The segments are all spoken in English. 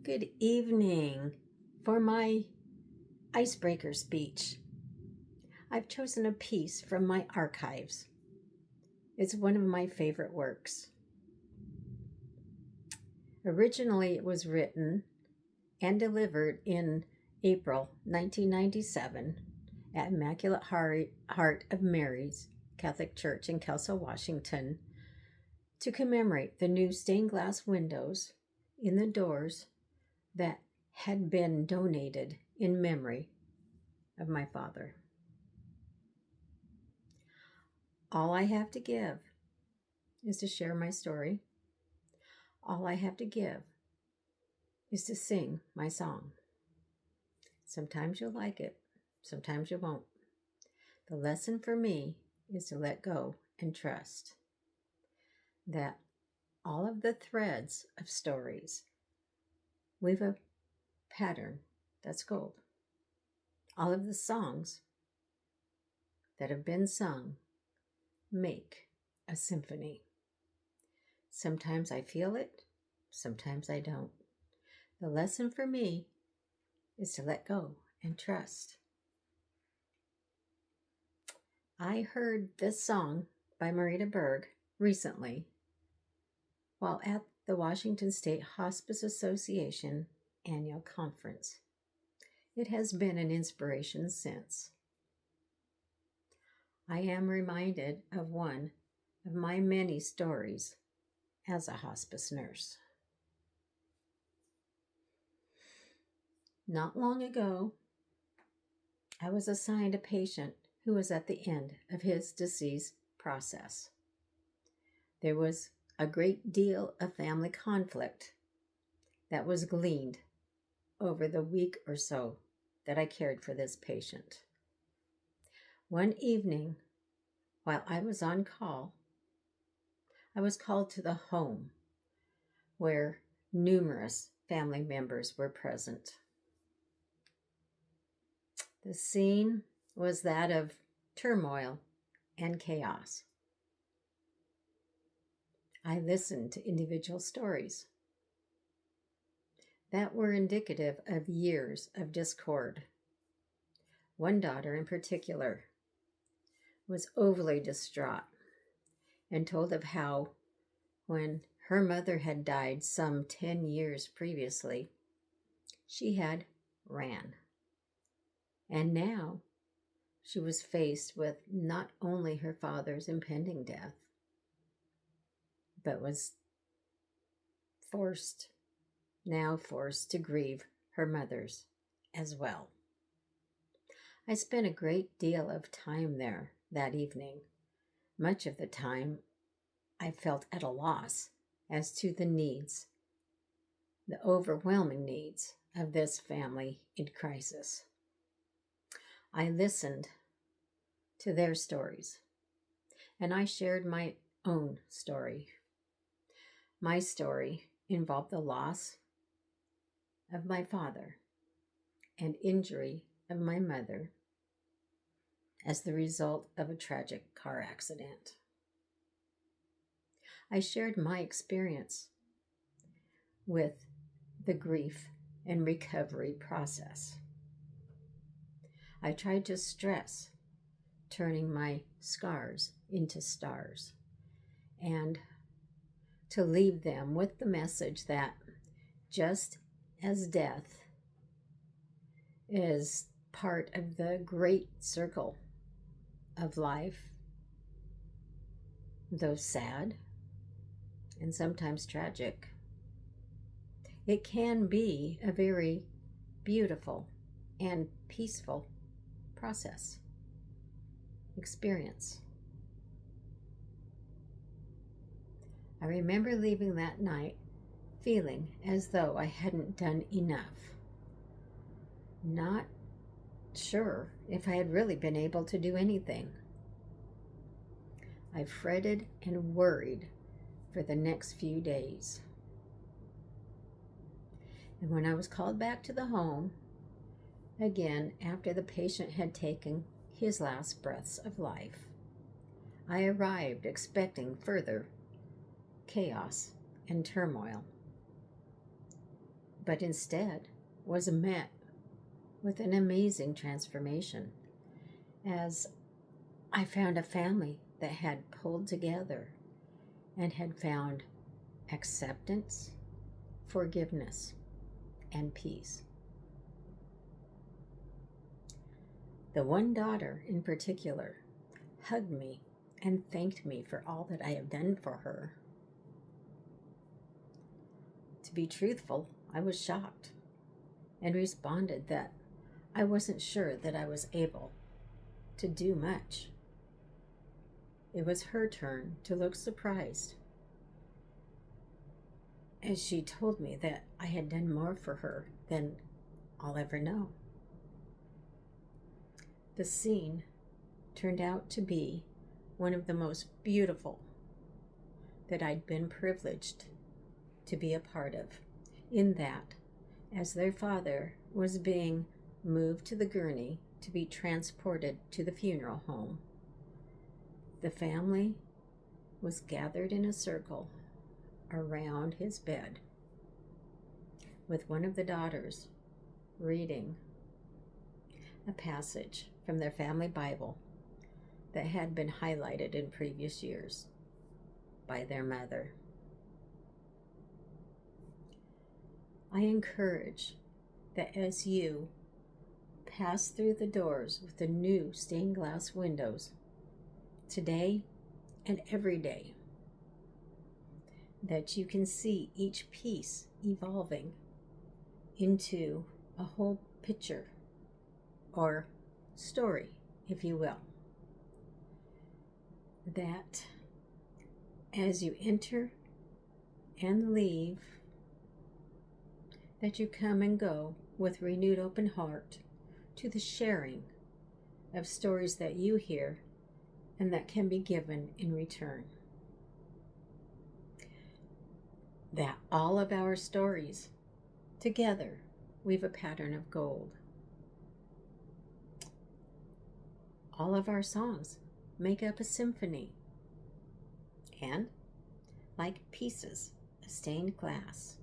Good evening. For my Icebreaker speech, I've chosen a piece from my archives. It's one of my favorite works. Originally, it was written and delivered in April 1997 at Immaculate Heart of Mary's Catholic Church in Kelso, Washington, to commemorate the new stained glass windows in the doors that had been donated in memory of my father. All I have to give is to share my story. All I have to give is to sing my song. Sometimes you'll like it, sometimes you won't. The lesson for me is to let go and trust that all of the threads of stories weave a pattern that's gold. All of the songs that have been sung make a symphony. Sometimes I feel it, sometimes I don't. The lesson for me is to let go and trust. I heard this song by Marita Berg recently while at the Washington State Hospice Association annual conference. It has been an inspiration since. I am reminded of one of my many stories as a hospice nurse. Not long ago, I was assigned a patient who was at the end of his disease process. There was a great deal of family conflict that was gleaned over the week or so that I cared for this patient. One evening, while I was on call, I was called to the home where numerous family members were present. The scene was that of turmoil and chaos. I listened to individual stories that were indicative of years of discord. One daughter in particular was overly distraught and told of how, when her mother had died some 10 years previously, she had ran. And now she was faced with not only her father's impending death, but was forced to grieve her mother's as well. I spent a great deal of time there that evening. Much of the time, I felt at a loss as to the overwhelming needs of this family in crisis. I listened to their stories, and I shared my own story. My story involved the loss of my father and injury of my mother as the result of a tragic car accident. I shared my experience with the grief and recovery process. I tried to stress turning my scars into stars and to leave them with the message that just as death is part of the great circle of life, though sad and sometimes tragic, it can be a very beautiful and peaceful experience. I remember leaving that night feeling as though I hadn't done enough. Not sure if I had really been able to do anything. I fretted and worried for the next few days. And when I was called back to the home, again after the patient had taken his last breaths of life, I arrived expecting further chaos and turmoil. but instead was met with an amazing transformation as I found a family that had pulled together and had found acceptance, forgiveness, and peace. The one daughter in particular hugged me and thanked me for all that I have done for her. To be truthful, I was shocked and responded that I wasn't sure that I was able to do much. It was her turn to look surprised as she told me that I had done more for her than I'll ever know. The scene turned out to be one of the most beautiful that I'd been privileged to be a part of, in that, as their father was being moved to the gurney to be transported to the funeral home, the family was gathered in a circle around his bed, with one of the daughters reading a passage from their family Bible that had been highlighted in previous years by their mother. I encourage that as you pass through the doors with the new stained glass windows today and every day, that you can see each piece evolving into a whole picture or story, if you will. That as you enter and leave, that you come and go with renewed open heart to the sharing of stories that you hear and that can be given in return. That all of our stories together weave a pattern of gold. All of our songs make up a symphony. And, like pieces of stained glass,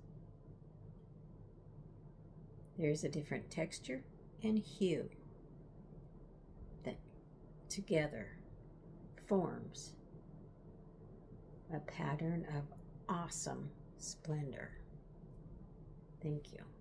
there's a different texture and hue that together forms a pattern of awesome splendor. Thank you.